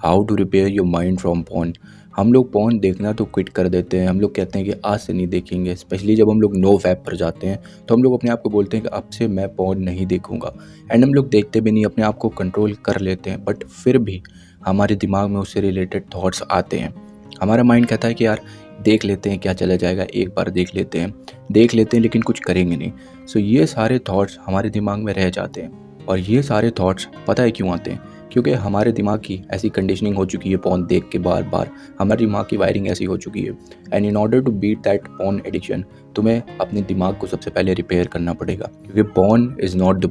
How to repair your mind from porn. हम लोग porn देखना तो क्विट कर देते हैं। हम लोग कहते हैं कि आज से नहीं देखेंगे। स्पेशली जब हम लोग नो फैप पर जाते हैं तो हम लोग अपने आप को बोलते हैं कि अब से मैं पॉर्न नहीं देखूंगा। एंड हम लोग देखते भी नहीं, अपने आप को कंट्रोल कर लेते हैं। बट फिर भी हमारे दिमाग में उससे रिलेटेड थॉट्स आते हैं। हमारा माइंड कहता है कि यार देख लेते हैं, क्या चला जाएगा, एक बार देख लेते हैं लेकिन कुछ करेंगे नहीं। सो ये सारे थॉट्स हमारे दिमाग में रह जाते हैं। और ये सारे थॉट्स पता है क्यों आते हैं? क्योंकि हमारे दिमाग की ऐसी कंडीशनिंग हो चुकी है पॉर्न देख के बार बार। हमारे दिमाग की वायरिंग ऐसी हो चुकी है। And in order to beat that porn addiction, तुम्हें अपने दिमाग को सबसे पहले रिपेयर करना पड़ेगा। क्योंकि porn is not the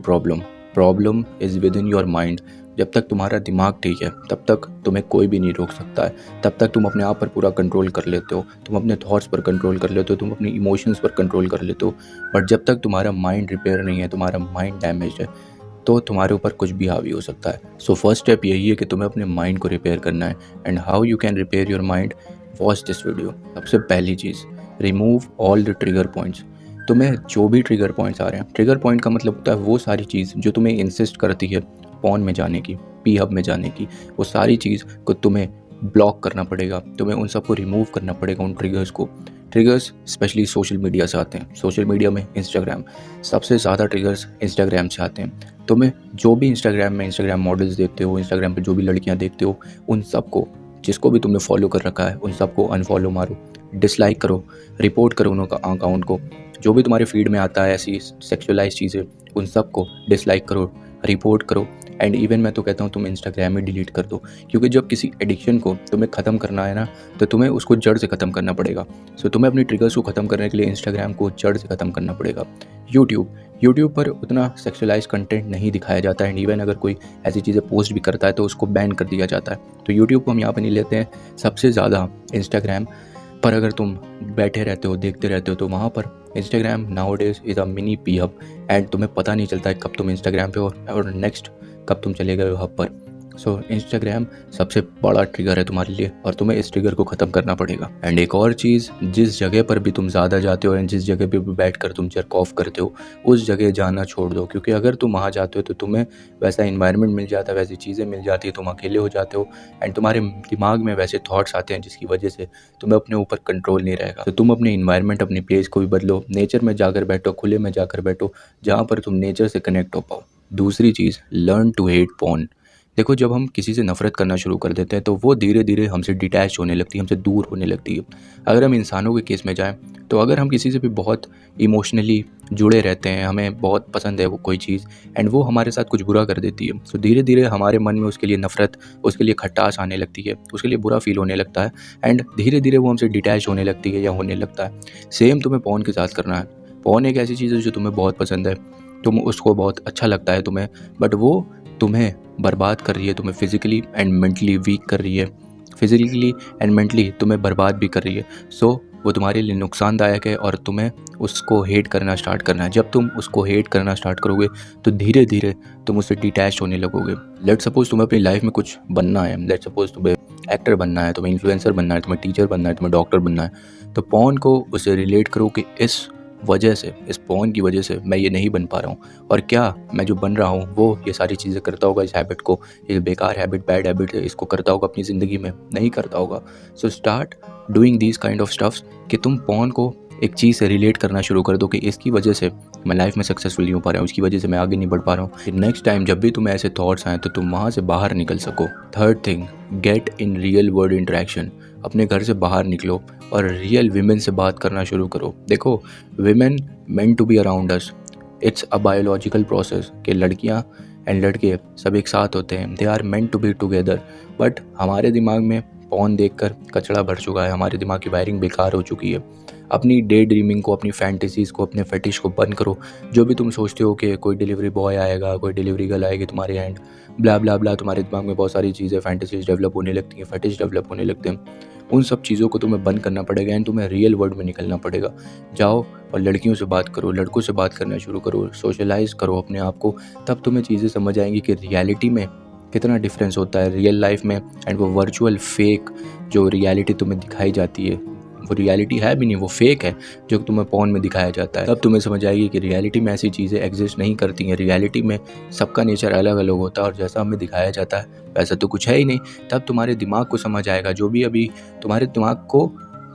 problem is with in your mind. जब तक तुम्हारा दिमाग ठीक है तब तक तुम्हें कोई भी नहीं रोक सकता है। तब तक तुम अपने आप पर पूरा कंट्रोल कर लेते हो, तुम अपने थॉट्स पर कंट्रोल कर लेते हो, तुम अपनी इमोशंस पर कंट्रोल कर लेते हो। बट जब तक तुम्हारा माइंड रिपेयर नहीं है, तुम्हारा माइंड डैमेज है, तो तुम्हारे ऊपर कुछ भी हावी हो सकता है। सो फर्स्ट स्टेप यही है कि तुम्हें अपने माइंड को रिपेयर करना है। And how you can repair your mind, watch this video. सबसे पहली चीज़, remove all the trigger points. तुम्हें जो भी ट्रिगर पॉइंट्स आ रहे हैं, ट्रिगर पॉइंट का मतलब होता है वो सारी चीज़ जो तुम्हें इंसिस्ट करती है पॉन में जाने की, पी हब में जाने की, वो सारी चीज़ को तुम्हें ब्लॉक करना पड़ेगा। तुम्हें उन सबको रिमूव करना पड़ेगा, उन ट्रिगर्स को। ट्रिगर्स स्पेशली सोशल मीडिया से आते हैं। सोशल मीडिया में इंस्टाग्राम, सबसे ज़्यादा ट्रिगर्स इंस्टाग्राम से आते हैं। तुम्हें जो भी इंस्टाग्राम मॉडल्स देखते हो, इंस्टाग्राम पे जो भी लड़कियां देखते हो, उन सबको, जिसको भी तुमने फॉलो कर रखा है, उन सबको अनफॉलो मारो, डिसलाइक करो, रिपोर्ट करो उनका अकाउंट को। जो भी तुम्हारे फीड में आता है ऐसी सेक्सुअलाइज चीज़ें, उन सबको डिसलाइक करो, रिपोर्ट करो। एंड इवन मैं तो कहता हूँ तुम इंस्टाग्राम ही डिलीट कर दो। क्योंकि जब किसी एडिक्शन को तुम्हें ख़त्म करना है ना, तो तुम्हें उसको जड़ से ख़त्म करना पड़ेगा। सो तुम्हें अपनी ट्रिगर्स को ख़त्म करने के लिए इंस्टाग्राम को जड़ से ख़त्म करना पड़ेगा। यूट्यूब पर उतना सेक्सुअलाइज कंटेंट नहीं दिखाया जाता है। एंड इवन अगर कोई ऐसी चीज़ें पोस्ट भी करता है तो उसको बैन कर दिया जाता है। तो यूट्यूब को हम यहाँ पर नहीं लेते हैं, सबसे ज़्यादा इंस्टाग्राम पर अगर तुम बैठे रहते हो, देखते रहते हो, तो वहाँ पर Instagram nowadays is a mini P hub. And तुम्हें पता नहीं चलता है कब तुम इंस्टाग्राम पे हो और नेक्स्ट कब तुम चले गए हो हब पर। सो इंस्टाग्राम सबसे बड़ा ट्रिगर है तुम्हारे लिए और तुम्हें इस ट्रिगर को ख़त्म करना पड़ेगा। एंड एक और चीज़, जिस जगह पर भी तुम ज़्यादा जाते हो एंड जिस जगह पे भी बैठ कर तुम जर्क ऑफ करते हो, उस जगह जाना छोड़ दो। क्योंकि अगर तुम वहाँ जाते हो तो तुम्हें वैसा इन्वायरमेंट मिल जाता है, वैसी चीज़ें मिल जाती है, तुम अकेले हो जाते हो एंड तुम्हारे दिमाग में वैसे थॉट्स आते हैं जिसकी वजह से तुम्हें अपने ऊपर कंट्रोल नहीं रहेगा। तो तुम अपने इन्वायरमेंट, अपनी प्लेस को भी बदलो, नेचर में जाकर बैठो, खुले में जाकर बैठो, जहाँ पर तुम नेचर से कनेक्ट हो पाओ। दूसरी चीज़, लर्न टू हेट पॉर्न। देखो, जब हम किसी से नफ़रत करना शुरू कर देते हैं तो वो धीरे धीरे हमसे डिटैच होने लगती है, हमसे दूर होने लगती है। अगर हम इंसानों के केस में जाएं तो अगर हम किसी से भी बहुत इमोशनली जुड़े रहते हैं, हमें बहुत पसंद है वो कोई चीज़ एंड वो हमारे साथ कुछ बुरा कर देती है, तो धीरे धीरे हमारे मन में उसके लिए नफ़रत, उसके लिए खटास आने लगती है, उसके लिए बुरा फील होने लगता है एंड धीरे धीरे वो हमसे डिटैच होने लगती है या होने लगता है। सेम तुम्हें पॉर्न के साथ करना है। पॉर्न एक ऐसी चीज़ है जो तुम्हें बहुत पसंद है, तुम उसको बहुत अच्छा लगता है तुम्हें, बट वो तुम्हें बर्बाद कर रही है, तुम्हें फिज़िकली एंड मेंटली वीक कर रही है, फिज़िकली एंड मेंटली तुम्हें बर्बाद भी कर रही है। सो वो तुम्हारे लिए नुकसानदायक है और तुम्हें उसको हेट करना स्टार्ट करना है। जब तुम उसको हेट करना स्टार्ट करोगे तो धीरे धीरे तुम उससे डिटैच होने लगोगे। लेट सपोज तुम्हें अपनी लाइफ में कुछ बनना है, लेट सपोज तुम्हें एक्टर बनना है, तुम्हें इन्फ्लुएंसर बनना है, तुम्हें टीचर बनना है, तुम्हें डॉक्टर बनना है, तो पॉर्न को उससे रिलेट करो कि इस वजह से, इस पॉर्न की वजह से मैं ये नहीं बन पा रहा हूँ, और क्या मैं जो बन रहा हूँ वो ये सारी चीज़ें करता होगा, इस हैबिट को, ये बेकार हैबिट, बैड हैबिट है, इसको करता होगा अपनी ज़िंदगी में? नहीं करता होगा। So start doing these kind of stuffs कि तुम पॉर्न को एक चीज़ से रिलेट करना शुरू कर दो कि इसकी वजह से मैं लाइफ में सक्सेसफुल नहीं हो पा रहा हूँ, उसकी वजह से मैं आगे नहीं बढ़ पा रहा हूँ। कि नेक्स्ट टाइम जब भी तुम्हें ऐसे थॉट्स आए तो तुम वहाँ से बाहर निकल सको। Third thing, get in real world interaction. अपने घर से बाहर निकलो और रियल विमेन से बात करना शुरू करो। देखो, women meant to be around us, it's a biological process कि लड़कियां एंड लड़के सब एक साथ होते हैं, they are meant to be together. But हमारे दिमाग में पॉर्न देखकर कचड़ा भर चुका है, हमारे दिमाग की वायरिंग बेकार हो चुकी है। अपनी डे ड्रीमिंग को, अपनी फैंटेसीज़ को, अपने फेटिश को बंद करो। जो भी तुम सोचते हो कि कोई डिलीवरी बॉय आएगा, कोई डिलीवरी गर्ल आएगी तुम्हारे एंड, ब्ला ब्ला ब्ला, तुम्हारे दिमाग में बहुत सारी चीज़ें, फैंटेसीज डेवलप होने लगती हैं, फेटिश डेवलप होने लगते हैं। उन सब चीज़ों को तुम्हें बंद करना पड़ेगा एंड तुम्हें रियल वर्ल्ड में निकलना पड़ेगा। जाओ और लड़कियों से बात करो, लड़कों से बात करना शुरू करो, सोशलाइज करो अपने आप को। तब तुम्हें चीज़ें समझ आएंगी कि रियलिटी में कितना डिफरेंस होता है रियल लाइफ में एंड वो वर्चुअल फेक जो रियलिटी तुम्हें दिखाई जाती है वो रियलिटी है भी नहीं, वो फेक है जो तुम्हें पॉर्न में दिखाया जाता है। तब तुम्हें समझ आएगी कि रियलिटी में ऐसी चीज़ें एग्जिस्ट नहीं करती हैं। रियलिटी में सबका नेचर अलग अलग होता है और जैसा हमें दिखाया जाता है वैसा तो कुछ है ही नहीं। तब तुम्हारे दिमाग को समझ आएगा, जो भी अभी तुम्हारे दिमाग को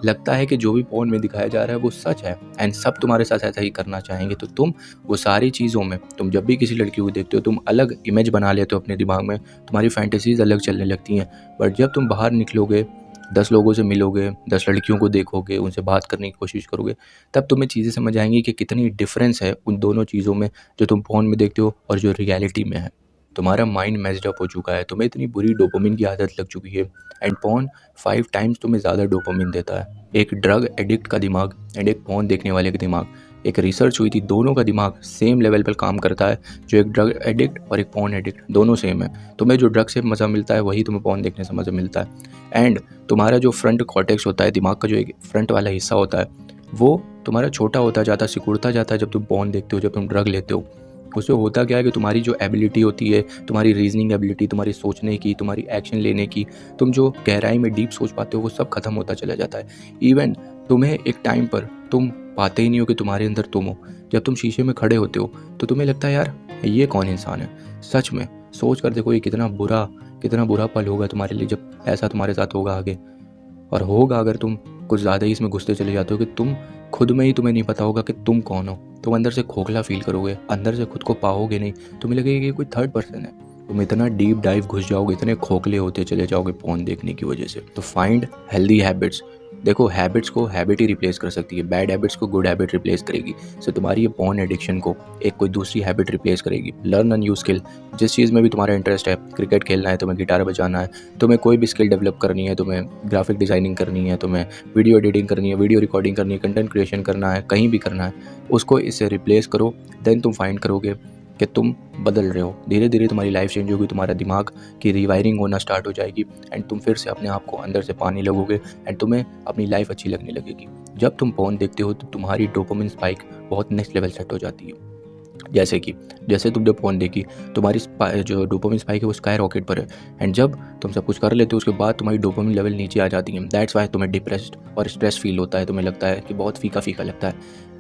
लगता है कि जो भी पॉर्न में दिखाया जा रहा है वो सच है एंड सब तुम्हारे साथ ऐसा ही करना चाहेंगे, तो तुम वो सारी चीज़ों में, तुम जब भी किसी लड़की को देखते हो तुम अलग इमेज बना लेते हो अपने दिमाग में, तुम्हारी फैंटेसीज अलग चलने लगती हैं। बट जब तुम बाहर निकलोगे, 10 लोगों से मिलोगे, 10 लड़कियों को देखोगे, उनसे बात करने की कोशिश करोगे, तब तुम्हें चीज़ें समझ आएंगी कि कितनी डिफरेंस है उन दोनों चीज़ों में, जो तुम फ़ोन में देखते हो और जो रियलिटी में है। तुम्हारा माइंड मैच्ड अप हो चुका है, तुम्हें इतनी बुरी डोपामिन की आदत लग चुकी है एंड पॉर्न 5 टाइम्स तुम्हें ज़्यादा डोपामिन देता है। एक ड्रग एडिक्ट का दिमाग एंड एक पॉर्न देखने वाले का दिमाग, एक रिसर्च हुई थी, दोनों का दिमाग सेम लेवल पर काम करता है। जो एक ड्रग एडिक्ट और एक पॉर्न एडिक्ट दोनों सेम है। तुम्हें जो ड्रग से मज़ा मिलता है वही तुम्हें पॉर्न देखने से मज़ा मिलता है। एंड तुम्हारा जो फ्रंट कॉर्टेक्स होता है, दिमाग का जो एक फ्रंट वाला हिस्सा होता है, वो तुम्हारा छोटा होता जाता है, सिकुड़ता जाता है जब तुम पॉर्न देखते हो, जब तुम ड्रग लेते हो। उससे होता क्या है कि तुम्हारी जो एबिलिटी होती है, तुम्हारी रीजनिंग एबिलिटी, तुम्हारी सोचने की, तुम्हारी एक्शन लेने की, तुम जो गहराई में डीप सोच पाते हो, वो सब खत्म होता चला जाता है। इवन तुम्हें एक टाइम पर तुम पाते ही नहीं हो कि तुम्हारे अंदर तुम हो। जब तुम शीशे में खड़े होते हो तो तुम्हें लगता है यार ये कौन इंसान है। सच में सोच कर देखो, ये कितना बुरा पल होगा तुम्हारे लिए जब ऐसा तुम्हारे साथ होगा आगे। और होगा अगर तुम कुछ ज़्यादा ही इसमें घुसते चले जाते हो कि तुम खुद में ही तुम्हें नहीं पता होगा कि तुम कौन हो। तुम अंदर से खोखला फील करोगे, अंदर से खुद को पाओगे नहीं, तुम्हें लगेगा कि कोई थर्ड पर्सन है। तुम इतना डीप डाइव घुस जाओगे, इतने खोखले होते चले जाओगे पॉर्न देखने की वजह से। तो फाइंड हेल्दी हैबिट्स। देखो, हैबिट्स को हैबिट ही रिप्लेस कर सकती है, बैड हैबिट्स को गुड हैबिट रिप्लेस करेगी। सो तुम्हारी ये पॉर्न एडिक्शन को एक कोई दूसरी हैबिट रिप्लेस करेगी। Learn a new skill. जिस चीज़ में भी तुम्हारा इंटरेस्ट है, क्रिकेट खेलना है, तुम्हें गिटार बजाना है, तुम्हें कोई भी स्किल डेवलप करनी है, तुम्हें ग्राफिक डिज़ाइनिंग करनी है, तुम्हें वीडियो एडिटिंग करनी है, वीडियो रिकॉर्डिंग करनी है, कंटेंट क्रिएशन करना है, कहीं भी करना है, उसको इससे रिप्लेस करो। देन तुम फाइंड करोगे कि तुम बदल रहे हो। धीरे धीरे तुम्हारी लाइफ चेंज होगी, तुम्हारा दिमाग की रिवायरिंग होना स्टार्ट हो जाएगी एंड तुम फिर से अपने आप को अंदर से पाने लगोगे एंड तुम्हें अपनी लाइफ अच्छी लगने लगेगी। जब तुम पॉर्न देखते हो तो तुम्हारी डोपामिन स्पाइक बहुत नेक्स्ट लेवल सेट हो जाती है। जैसे तुमने पॉर्न देखी, तुम्हारी जो डोपामिन स्पाइक है वो स्काई रॉकेट पर है एंड जब तुम सब कुछ कर लेते हो उसके बाद तुम्हारी डोपामिन लेवल नीचे आ जाती है। दैट्स वाई तुम्हें डिप्रेस्ड और स्ट्रेस फील होता है, तुम्हें लगता है कि बहुत फीका फीका लगता है।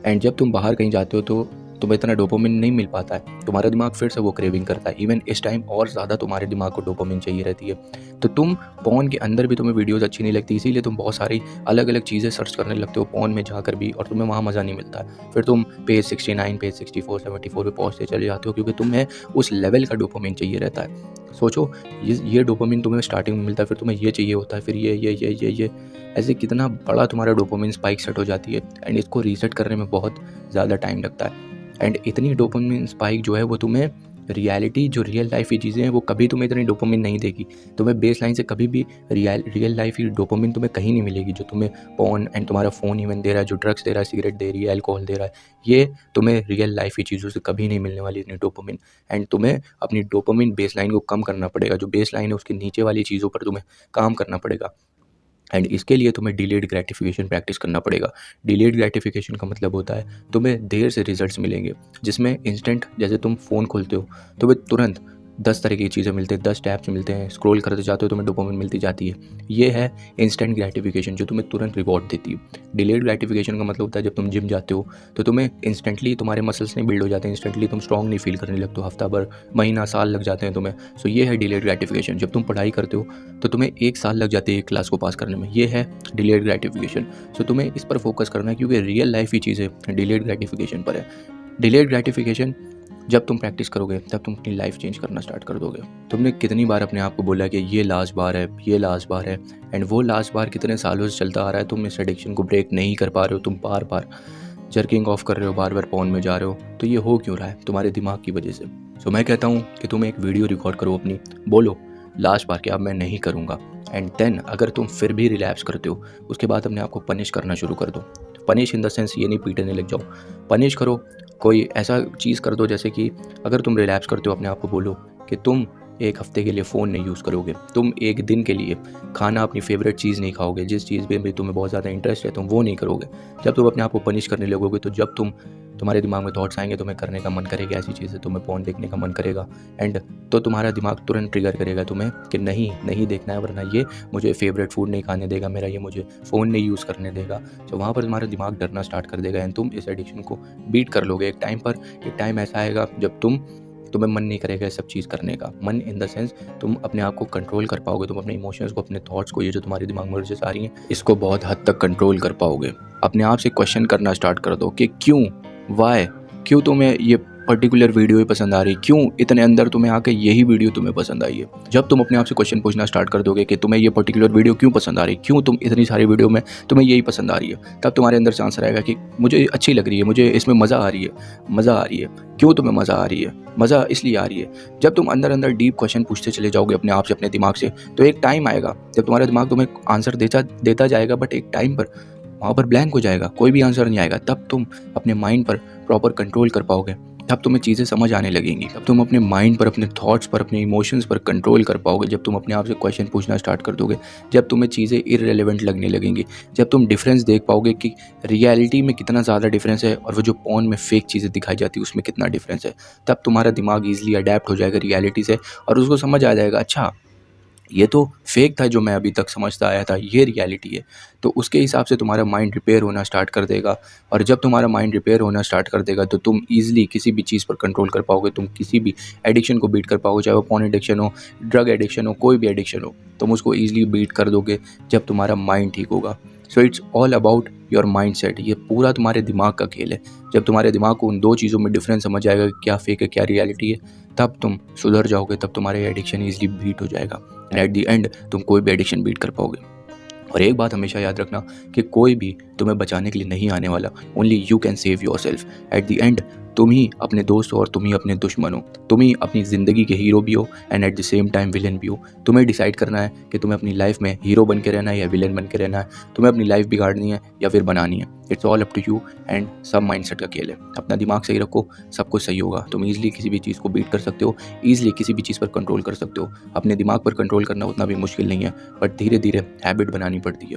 एंड जब तुम बाहर कहीं जाते हो तो तुम्हें इतना डोपामिन नहीं मिल पाता है, तुम्हारा दिमाग फिर से वो क्रेविंग करता है। इवन इस टाइम और ज़्यादा तुम्हारे दिमाग को डोपामिन चाहिए रहती है। तो तुम पॉर्न के अंदर भी तुम्हें वीडियोस अच्छी नहीं लगती, इसीलिए तुम बहुत सारी अलग अलग चीज़ें सर्च करने लगते हो पॉर्न में जाकर भी, और तुम्हें वहाँ मज़ा नहीं मिलता है। फिर तुम पेज 69, पेज 64, 74 पे पहुँचते चले जाते हो क्योंकि तुम्हें उस लेवल का डोपामिन चाहिए रहता है। सोचो, ये डोपामिन तुम्हें स्टार्टिंग में मिलता है, फिर तुम्हें ये चाहिए होता है, फिर ये ऐसे कितना बड़ा तुम्हारा डोपामिन स्पाइक सेट हो जाती है एंड इसको रीसेट करने में बहुत ज़्यादा टाइम लगता है। एंड इतनी डोपामिन स्पाइक जो है वो तुम्हें रियलिटी, जो रियल लाइफ की चीज़ें हैं वो कभी तुम्हें इतनी डोपामिन नहीं देगी। तुम्हें बेस लाइन से कभी भी रियल लाइफ की डोपामिन तुम्हें कहीं नहीं मिलेगी जो तुम्हें पॉर्न एंड तुम्हारा फ़ोन इवन दे रहा है, जो ड्रग्स दे रहा है, सिगरेट दे रही है, अल्कोहल दे रहा है, ये तुम्हें रियल लाइफ की चीज़ों से कभी नहीं मिलने वाली इतनी डोपामिन। एंड तुम्हें अपनी डोपामिन बेस लाइन को कम करना पड़ेगा, जो बेस लाइन है उसके नीचे वाली चीज़ों पर तुम्हें काम करना पड़ेगा। एंड इसके लिए तुम्हें डिलेड ग्रेटिफिकेशन प्रैक्टिस करना पड़ेगा। डिलेड ग्रेटिफिकेशन का मतलब होता है तुम्हें देर से रिजल्ट्स मिलेंगे, जिसमें इंस्टेंट, जैसे तुम फ़ोन खोलते हो तो तुम्हें तुरंत 10 तरह की चीज़ें मिलती हैं, 10 टैब्स मिलते हैं, स्क्रॉल करते जाते हो तुम्हें डोपामिन मिलती जाती है। ये है इंस्टेंट ग्रेटिफिकेशन जो तुम्हें तुरंत रिवॉर्ड देती है। डिलेड ग्रेटिफिकेशन का मतलब होता है जब तुम जिम जाते हो तो तुम्हें इंस्टेंटली तुम्हारे मसल्स नहीं बिल्ड हो जाते, इंस्टेंटली तुम स्ट्रॉन्ग नहीं फील करने लगते हो, हफ्ता भर, महीना, साल लग जाते हैं तुम्हें। सो ये है डिलेड ग्रेटिफिकेशन। जब तुम पढ़ाई करते हो तो तुम्हें 1 साल लग जाते हैं एक क्लास को पास करने में, ये है डिलेड ग्रेटिफिकेशन। सो तुम्हें इस पर फोकस करना है क्योंकि रियल लाइफ की चीज़ें डिलेड ग्रेटिफिकेशन पर है। डिलेड ग्रेटिफिकेशन जब तुम प्रैक्टिस करोगे तब तुम अपनी लाइफ चेंज करना स्टार्ट कर दोगे। तुमने कितनी बार अपने आप को बोला कि ये लास्ट बार है, ये लास्ट बार है, एंड वो लास्ट बार कितने सालों से चलता आ रहा है। तुम इस एडिक्शन को ब्रेक नहीं कर पा रहे हो, तुम बार बार जर्किंग ऑफ कर रहे हो, बार बार पॉर्न में जा रहे हो। तो ये हो क्यों रहा है? तुम्हारे दिमाग की वजह से। सो मैं कहता हूँ कि तुम एक वीडियो रिकॉर्ड करो अपनी, बोलो लास्ट बार कि अब मैं नहीं करूँगा। एंड देन अगर तुम फिर भी रिलैप्स करते हो उसके बाद अपने आप को पनिश करना शुरू कर दो। पनिश इन द सेंस ये नहीं पीटने लग जाओ, पनिश करो, कोई ऐसा चीज़ कर दो जैसे कि अगर तुम रिलैप्स करते हो अपने आप को बोलो कि तुम एक हफ्ते के लिए फ़ोन नहीं यूज़ करोगे, तुम एक दिन के लिए खाना अपनी फेवरेट चीज़ नहीं खाओगे, जिस चीज़ में भी तुम्हें बहुत ज़्यादा इंटरेस्ट है तुम वो नहीं करोगे। जब तुम अपने आप को पनिश करने लगोगे तो जब तुम्हारे दिमाग में थॉट्स आएंगे, तुम्हें करने का मन करेगा ऐसी चीज़ें, तुम्हें फ़ोन देखने का मन करेगा एंड तो तुम्हारा दिमाग तुरंत ट्रिगर करेगा तुम्हें कि नहीं नहीं देखना है, वरना ये मुझे फेवरेट फूड नहीं खाने देगा मेरा, ये मुझे फ़ोन नहीं यूज़ करने देगा। तो वहाँ पर तुम्हारा दिमाग डरना स्टार्ट कर देगा एंड तुम इस एडिक्शन को बीट कर लोगे एक टाइम पर। एक टाइम ऐसा आएगा जब तुम्हें मन नहीं करेगा सब चीज़ करने का। मन इन द सेंस तुम अपने आप को कंट्रोल कर पाओगे, तुम अपने इमोशंस को, अपने थॉट्स को, ये जो तुम्हारे दिमाग में वर्सेस आ रही हैं, इसको बहुत हद तक कंट्रोल कर पाओगे। अपने आप से क्वेश्चन करना स्टार्ट कर दो कि क्यों, वाई, क्यों तुम्हें ये पर्टिकुलर वीडियो ही पसंद आ रही, क्यों इतने अंदर तुम्हें आके यही वीडियो तुम्हें पसंद आई है। जब तुम अपने आप से क्वेश्चन पूछना स्टार्ट कर दोगे कि तुम्हें ये पर्टिकुलर वीडियो क्यों पसंद आ रही, क्यों तुम इतनी सारी वीडियो में तुम्हें यही पसंद आ रही है, तब तुम्हारे अंदर से आंसर आएगा कि मुझे अच्छी लग रही है, मुझे इसमें मज़ा आ रही है, मज़ा आ रही है। क्यों तुम्हें मज़ा आ रही है? मज़ा इसलिए आ रही है। जब तुम अंदर अंदर डीप क्वेश्चन पूछते चले जाओगे अपने आप से, अपने दिमाग से, तो एक टाइम आएगा जब तुम्हारा दिमाग तुम्हें आंसर देता जाएगा, बट एक टाइम पर वहाँ पर ब्लैंक हो जाएगा, कोई भी आंसर नहीं आएगा। तब तुम अपने माइंड पर प्रॉपर कंट्रोल कर पाओगे, तब तुम्हें चीज़ें समझ आने लगेंगी, तब तुम अपने माइंड पर, अपने थॉट्स पर, अपने इमोशंस पर कंट्रोल कर पाओगे। जब तुम अपने आप से क्वेश्चन पूछना स्टार्ट कर दोगे, जब तुम्हें चीज़ें इररिलेवेंट लगने लगेंगी, जब तुम डिफरेंस देख पाओगे कि रियलिटी में कितना ज़्यादा डिफरेंस है और वो जो पॉन में फेक चीज़ें दिखाई जाती है उसमें कितना डिफरेंस है, तब तुम्हारा दिमाग ईजिली अडेप्ट हो जाएगा रियलिटी से और उसको समझ आ जाएगा, अच्छा ये तो फेक था जो मैं अभी तक समझता आया था, ये रियलिटी है। तो उसके हिसाब से तुम्हारा माइंड रिपेयर होना स्टार्ट कर देगा और जब तुम्हारा माइंड रिपेयर होना स्टार्ट कर देगा तो तुम ईजिली किसी भी चीज़ पर कंट्रोल कर पाओगे, तुम किसी भी एडिक्शन को बीट कर पाओगे, चाहे वो पॉर्न एडिक्शन हो, ड्रग एडिक्शन हो, कोई भी एडिक्शन हो, तुम उसको ईजिली बीट कर दोगे जब तुम्हारा माइंड ठीक होगा। So it's all about your mind set. ये पूरा तुम्हारे दिमाग का खेल है। जब तुम्हारे दिमाग को उन दो चीज़ों में डिफरेंस समझ आएगा कि क्या फेक है क्या रियलिटी है, तब तुम सुधर जाओगे, तब तुम्हारे एडिक्शन ईजिली बीट हो जाएगा एंड एट द एंड तुम कोई भी एडिक्शन बीट कर पाओगे। और एक बात हमेशा याद रखना कि कोई भी तुम्हें बचाने के लिए नहीं आने वाला, only you can save your self. At the end तुम ही अपने दोस्त हो और तुम ही अपने दुश्मन हो, तुम ही अपनी ज़िंदगी के हीरो भी हो and at the same time villain भी हो। तुम्हें डिसाइड करना है कि तुम्हें अपनी लाइफ में हीरो बन के रहना है या विलन बन के रहना है, तुम्हें अपनी लाइफ बिगाड़नी है या फिर बनानी है। It's all up to you and सब माइंडसेट का खेल है। अपना दिमाग सही रखो, सब कुछ सही होगा। तुम ईजिली किसी भी चीज़ को बीट कर सकते हो, ईजिली किसी भी चीज़ पर कंट्रोल कर सकते हो। अपने दिमाग पर कंट्रोल करना उतना भी मुश्किल नहीं है, बट धीरे धीरे हैबिट बनानी पड़ती है।